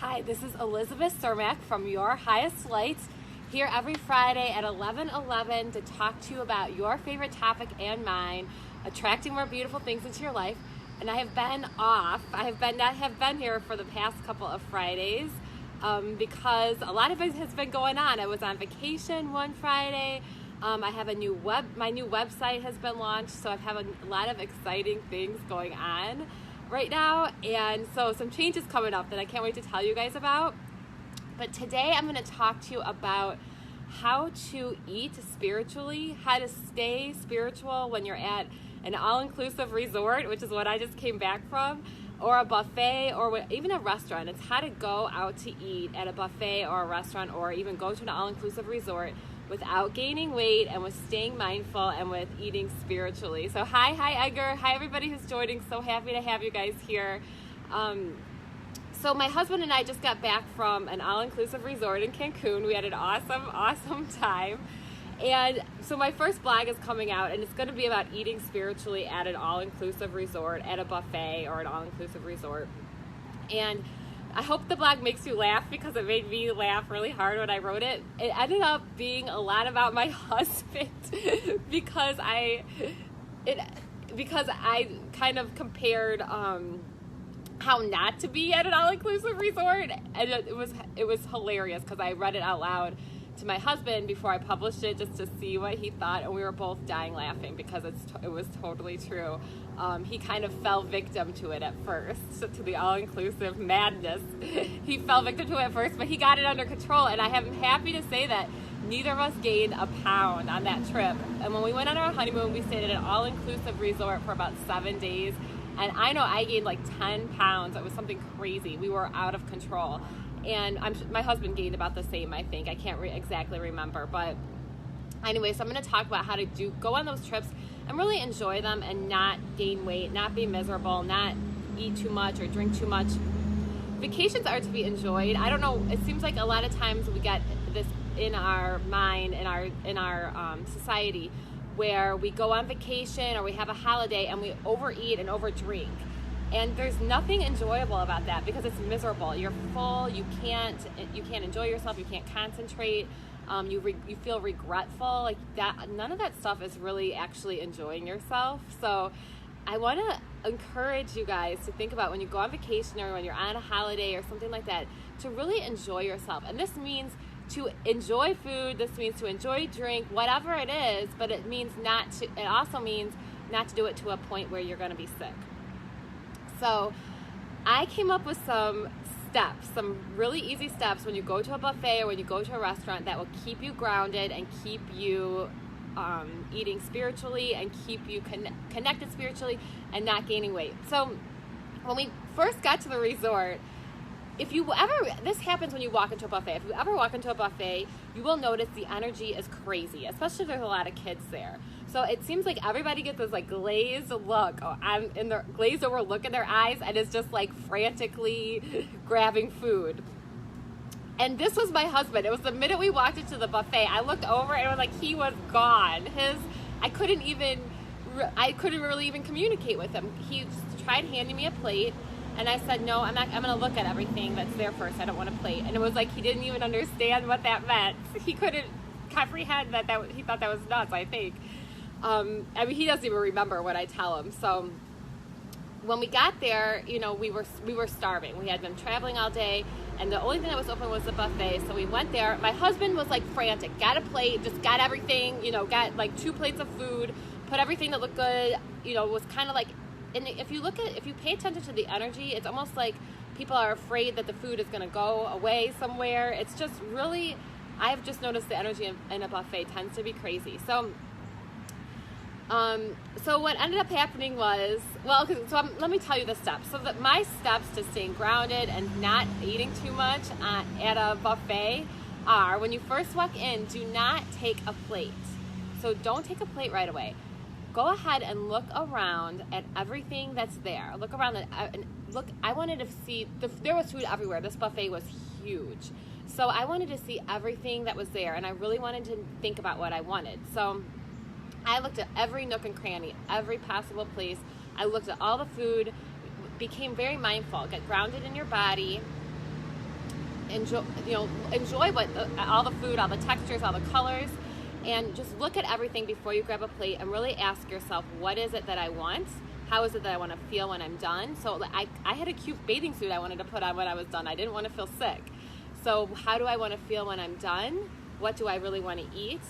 Hi, this is Elizabeth Cermak from Your Highest Lights, here every Friday at 11:11 to talk to you about your favorite topic and mine, attracting more beautiful things into your life. And I have been off. I have been here for the past couple of Fridays because a lot of it has been going on. I was on vacation one Friday. I have my new website has been launched, so I have a lot of exciting things going on right now, and so some changes coming up that I can't wait to tell you guys about. But today I'm going to talk to you about how to eat spiritually, how to stay spiritual when you're at an all-inclusive resort, which is what I just came back from, or a buffet, or even a restaurant. It's how to go out to eat at a buffet or a restaurant, or even go to an all-inclusive resort without gaining weight and with staying mindful and with eating spiritually. So hi Edgar, hi everybody who's joining. So happy to have you guys here. So my husband and I just got back from an all-inclusive resort in Cancun. We had an awesome time. And so my first blog is coming out, and it's going to be about eating spiritually at an all-inclusive resort, at a buffet or an all-inclusive resort. And I hope the blog makes you laugh, because it made me laugh really hard when I wrote it. It ended up being a lot about my husband because I kind of compared how not to be at an all-inclusive resort, and it was hilarious because I read it out loud to my husband before I published it just to see what he thought, and we were both dying laughing because it was totally true. He kind of fell victim to it at first, to the all-inclusive madness. He fell victim to it at first, but he got it under control, and I am happy to say that neither of us gained a pound on that trip. And when we went on our honeymoon, we stayed at an all-inclusive resort for about 7 days, and I know I gained like 10 pounds. It was something crazy. We were out of control. And my husband gained about the same, I think. I can't exactly remember. But anyway, so I'm going to talk about how to go on those trips and really enjoy them and not gain weight, not be miserable, not eat too much or drink too much. Vacations are to be enjoyed. I don't know. It seems like a lot of times we get this in our mind, in our society, where we go on vacation or we have a holiday and we overeat and overdrink. And there's nothing enjoyable about that because it's miserable. You're full. You can't enjoy yourself. You can't concentrate. You feel regretful. Like that. None of that stuff is really actually enjoying yourself. So I want to encourage you guys to think about when you go on vacation or when you're on a holiday or something like that, to really enjoy yourself. And this means to enjoy food. This means to enjoy drink, whatever it is. But it also means not to do it to a point where you're going to be sick. So I came up with some steps, some really easy steps when you go to a buffet or when you go to a restaurant that will keep you grounded and keep you eating spiritually and keep you connected spiritually and not gaining weight. So when we first got to the resort, this happens when you walk into a buffet. If you ever walk into a buffet, you will notice the energy is crazy, especially if there's a lot of kids there. So it seems like everybody gets this like glazed look. Glazed over look in their eyes, and it's just like frantically grabbing food. And this was my husband. It was the minute we walked into the buffet, I looked over and it was like he was gone. I couldn't really even communicate with him. He tried handing me a plate, and I said, no, I'm going to look at everything that's there first. I don't want a plate. And it was like he didn't even understand what that meant. He couldn't comprehend that he thought that was nuts, I think. He doesn't even remember what I tell him. So when we got there, we were starving. We had been traveling all day, and the only thing that was open was the buffet. So we went there. My husband was like frantic. Got a plate, just got everything, got like 2 plates of food, put everything that looked good, was kind of like, and if you pay attention to the energy, it's almost like people are afraid that the food is going to go away somewhere. It's just really, I've just noticed the energy in a buffet tends to be crazy. So what ended up happening was, let me tell you the steps. So my steps to staying grounded and not eating too much at a buffet are, when you first walk in, do not take a plate. So don't take a plate right away. Go ahead and look around at everything that's there. Look around and look. I wanted to see, there was food everywhere. This buffet was huge. So I wanted to see everything that was there, and I really wanted to think about what I wanted. So I looked at every nook and cranny, every possible place. I looked at all the food, became very mindful. Get grounded in your body, enjoy what all the food, all the textures, all the colors, and just look at everything before you grab a plate and really ask yourself, what is it that I want? How is it that I want to feel when I'm done? So I had a cute bathing suit I wanted to put on when I was done. I didn't want to feel sick. So how do I want to feel when I'm done? What do I really want to eat?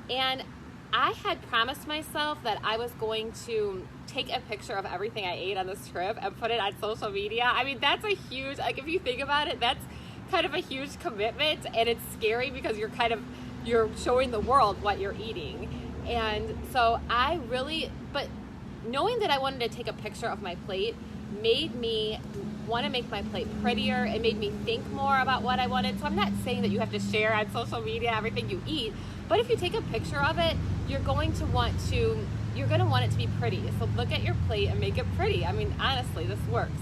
And I had promised myself that I was going to take a picture of everything I ate on this trip and put it on social media. I mean, that's a huge, like, if you think about it, that's kind of a huge commitment, and it's scary because you're showing the world what you're eating. And so but knowing that I wanted to take a picture of my plate made me want to make my plate prettier. It made me think more about what I wanted. So I'm not saying that you have to share on social media everything you eat, but if you take a picture of it, you're going to want it to be pretty. So look at your plate and make it pretty. I mean, honestly, this works.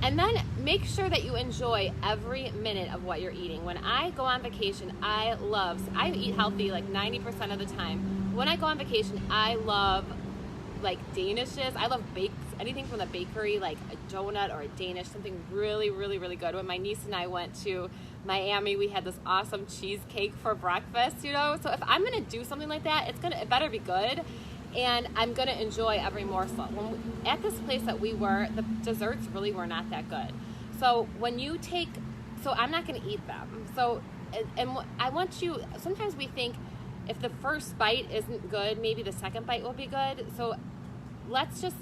And then make sure that you enjoy every minute of what you're eating. When I go on vacation, I eat healthy like 90% of the time. When I go on vacation, I love like Danishes. I love anything from the bakery, like a donut or a Danish, something really, really, really good. When my niece and I went to Miami, we had this awesome cheesecake for breakfast, So if I'm gonna do something like that, it better be good, and I'm gonna enjoy every morsel. At this place that we were, the desserts really were not that good. So I'm not gonna eat them. So, and I want you, sometimes we think if the first bite isn't good, maybe the second bite will be good. So let's just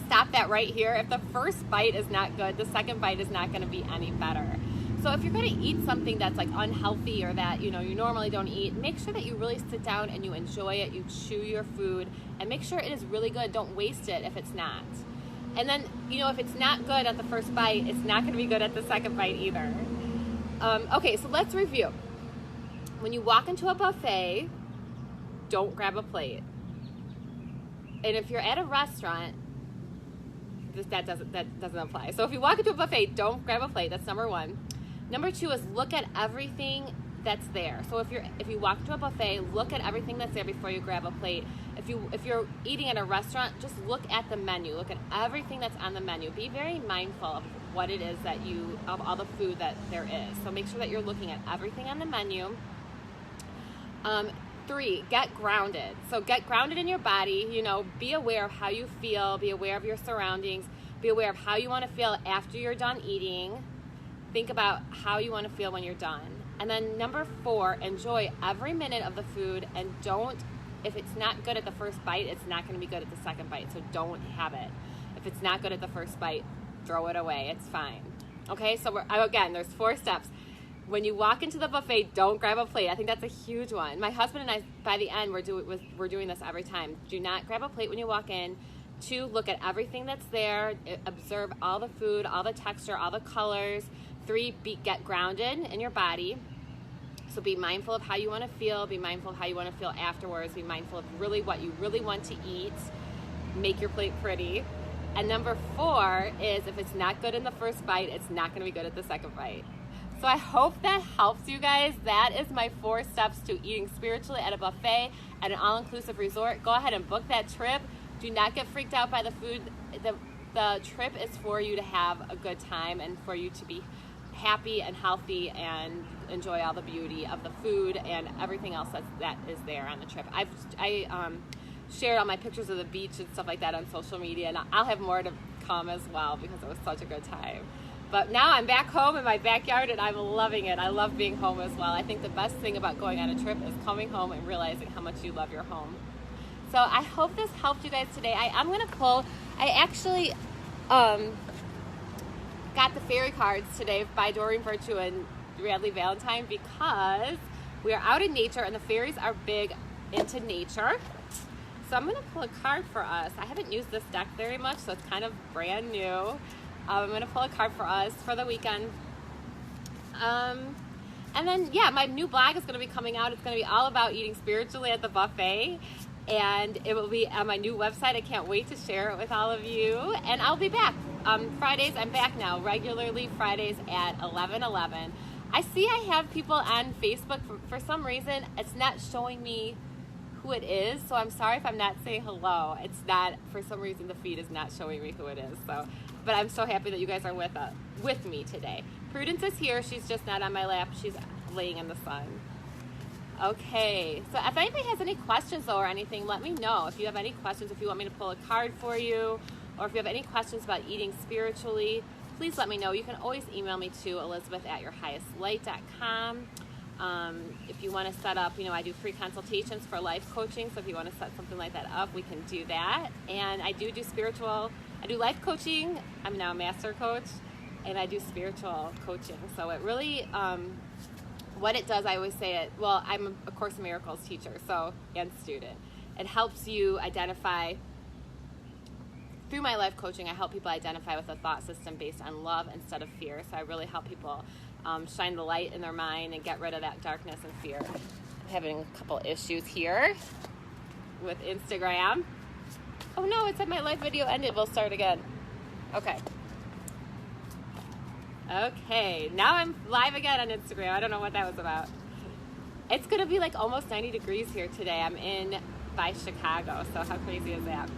stop that right here. If the first bite is not good, the second bite is not going to be any better. So if you're going to eat something that's like unhealthy or that you normally don't eat, make sure that you really sit down and you enjoy it. You chew your food and make sure it is really good. Don't waste it if it's not. And then if it's not good at the first bite, it's not going to be good at the second bite either. Okay, so let's review. When you walk into a buffet, don't grab a plate. And if you're at a restaurant, that doesn't apply. So if you walk into a buffet, don't grab a plate. That's number one. Number two is look at everything that's there. So if you walk into a buffet, look at everything that's there before you grab a plate. If you're eating at a restaurant, just look at the menu. Look at everything that's on the menu. Be very mindful of what it is of all the food that there is. So make sure that you're looking at everything on the menu. 3, get grounded. So get grounded in your body, be aware of how you feel, be aware of your surroundings, be aware of how you want to feel after you're done eating. Think about how you want to feel when you're done. And then number 4, enjoy every minute of the food, and if it's not good at the first bite, it's not going to be good at the second bite, so don't have it. If it's not good at the first bite, throw it away, it's fine. Okay, so there's 4 steps. When you walk into the buffet, don't grab a plate. I think that's a huge one. My husband and I, by the end, we're doing this every time. Do not grab a plate when you walk in. 2, look at everything that's there. Observe all the food, all the texture, all the colors. 3, get grounded in your body. So be mindful of how you want to feel. Be mindful of how you want to feel afterwards. Be mindful of really what you really want to eat. Make your plate pretty. And number 4 is if it's not good in the first bite, it's not going to be good at the second bite. So I hope that helps you guys. That is my 4 steps to eating spiritually at a buffet at an all-inclusive resort. Go ahead and book that trip. Do not get freaked out by the food. The trip is for you to have a good time and for you to be happy and healthy and enjoy all the beauty of the food and everything else that is there on the trip. I shared all my pictures of the beach and stuff like that on social media, and I'll have more to come as well because it was such a good time. But now I'm back home in my backyard and I'm loving it. I love being home as well. I think the best thing about going on a trip is coming home and realizing how much you love your home. So I hope this helped you guys today. I actually got the fairy cards today by Doreen Virtue and Bradley Valentine because we are out in nature and the fairies are big into nature. So I'm going to pull a card for us. I haven't used this deck very much, so it's kind of brand new. I'm going to pull a card for us for the weekend. And then, my new blog is going to be coming out. It's going to be all about eating spiritually at the buffet. And it will be on my new website. I can't wait to share it with all of you. And I'll be back. Fridays, I'm back now, regularly Fridays at 11:11. I see I have people on Facebook. For some reason, it's not showing me who it is, so I'm sorry if I'm not saying hello. It's not, for some reason the feed is not showing me who it is. So, but I'm so happy that you guys are with me today. Prudence is here. She's just not on my lap. She's laying in the sun. Okay, so if anybody has any questions though or anything, let me know. If you have any questions, if you want me to pull a card for you, or if you have any questions about eating spiritually, please let me know. You can always email me to elizabeth@yourhighestlight.com. If you want to set up, I do free consultations for life coaching, so if you want to set something like that up, we can do that. And I do life coaching. I'm now a master coach, and I do spiritual coaching. So it really, what it does, I always say it, well, I'm a Course in Miracles teacher, and student. It helps you identify, through my life coaching, I help people identify with a thought system based on love instead of fear. So I really help people shine the light in their mind and get rid of that darkness and fear. I'm having a couple issues here with Instagram. Oh no, it said my live video ended. We'll start again. Okay, now I'm live again on Instagram. I don't know what that was about. It's gonna be like almost 90 degrees here today. I'm in by Chicago, so how crazy is that?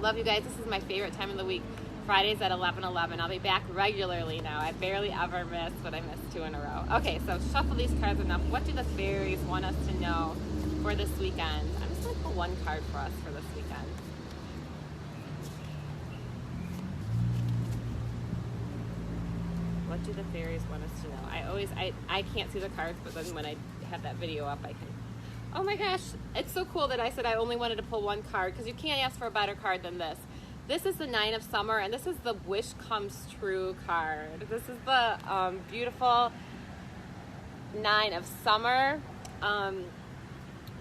Love you guys. This is my favorite time of the week. Fridays at 11:11. I'll be back regularly now. I barely ever miss, but I missed 2 in a row. Okay, so shuffle these cards enough. What do the fairies want us to know for this weekend? I'm just gonna pull one card for us for this weekend. What do the fairies want us to know? I can't see the cards, but then when I have that video up, I can. Oh my gosh, it's so cool that I said I only wanted to pull one card, because you can't ask for a better card than this. This is the Nine of Summer, and this is the Wish Comes True card. This is the beautiful Nine of Summer.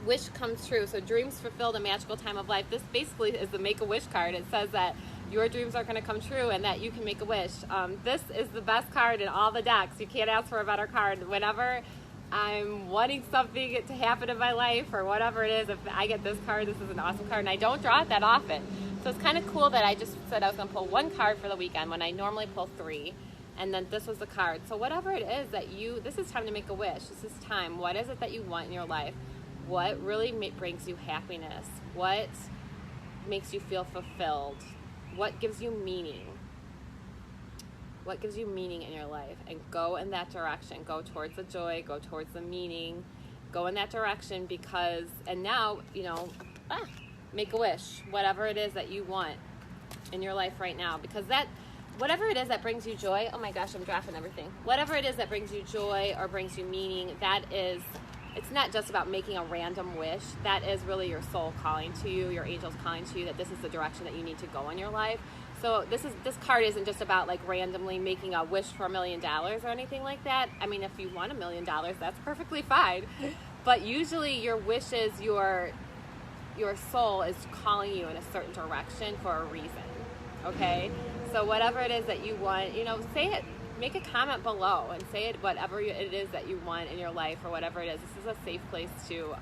Wish comes true. So dreams fulfilled, a magical time of life. This basically is the Make-A-Wish card. It says that your dreams are going to come true and that you can make a wish. This is the best card in all the decks. You can't ask for a better card. Whenever I'm wanting something to happen in my life or whatever it is, if I get this card, this is an awesome card, and I don't draw it that often. So it's kind of cool that I just said I was going to pull one card for the weekend when I normally pull 3, and then this was the card. So whatever it is that this is time to make a wish. This is time. What is it that you want in your life? What really brings you happiness? What makes you feel fulfilled? What gives you meaning? What gives you meaning in your life? And go in that direction. Go towards the joy. Go towards the meaning. Go in that direction because, and now, make a wish. Whatever it is that you want in your life right now. Because whatever it is that brings you joy, oh my gosh, I'm dropping everything. Whatever it is that brings you joy or brings you meaning, it's not just about making a random wish. That is really your soul calling to you, your angels calling to you, that this is the direction that you need to go in your life. So this card isn't just about like randomly making a wish for $1 million or anything like that. I mean, if you want $1 million, that's perfectly fine. But usually your wishes, your soul is calling you in a certain direction for a reason. Okay? So whatever it is that you want, say it. Make a comment below and say it, whatever it is that you want in your life or whatever it is. This is a safe place to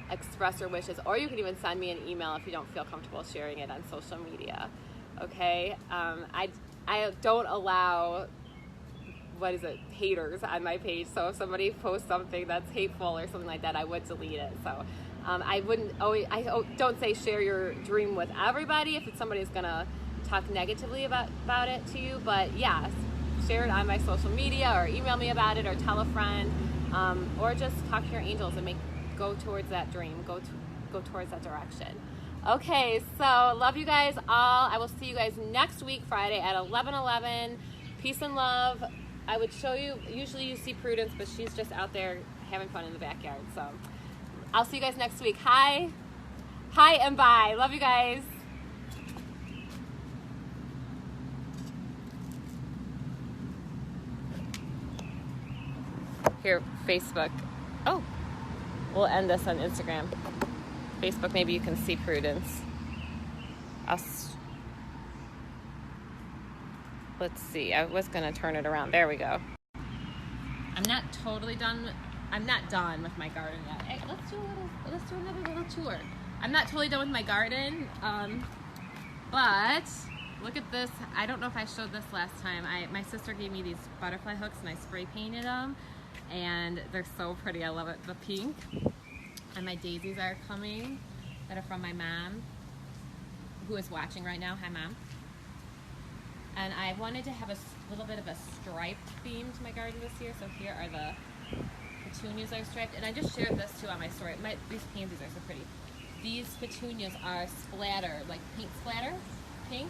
express your wishes, or you can even send me an email if you don't feel comfortable sharing it on social media. Okay? I don't allow, haters on my page. So if somebody posts something that's hateful or something like that, I would delete it. So I don't say share your dream with everybody if somebody's gonna talk negatively about it to you, but yes, share it on my social media or email me about it or tell a friend, or just talk to your angels and go towards that dream, go towards that direction. Okay, so love you guys all. I will see you guys next week, Friday at 11:11. Peace and love. I would show you, usually you see Prudence, but she's just out there having fun in the backyard. So I'll see you guys next week. Hi and bye. Love you guys. Here, Facebook. Oh, we'll end this on Instagram. Facebook, maybe you can see Prudence. Let's see. I was going to turn it around. There we go. I'm not totally done. I'm not done with my garden yet. Hey, let's do another little tour. I'm not totally done with my garden, but look at this. I don't know if I showed this last time. My sister gave me these butterfly hooks and I spray painted them. And they're so pretty. I love it. The pink. And my daisies are coming that are from my mom, who is watching right now. Hi, Mom. And I wanted to have a little bit of a striped theme to my garden this year, so here are the petunias are striped. And I just shared this too on my story. These pansies are so pretty. These petunias are splatter, like paint splatter, pink.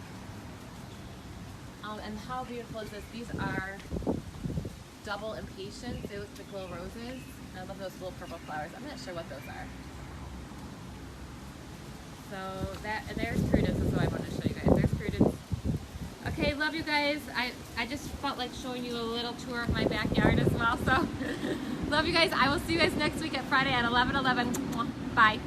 And how beautiful is this? These are double impatiens. They look like little roses. I love those little purple flowers. I'm not sure what those are. So there's prudence is what I wanted to show you guys. There's prudence. Okay, love you guys. I just felt like showing you a little tour of my backyard as well. So love you guys. I will see you guys next week at Friday at 11:11. Bye.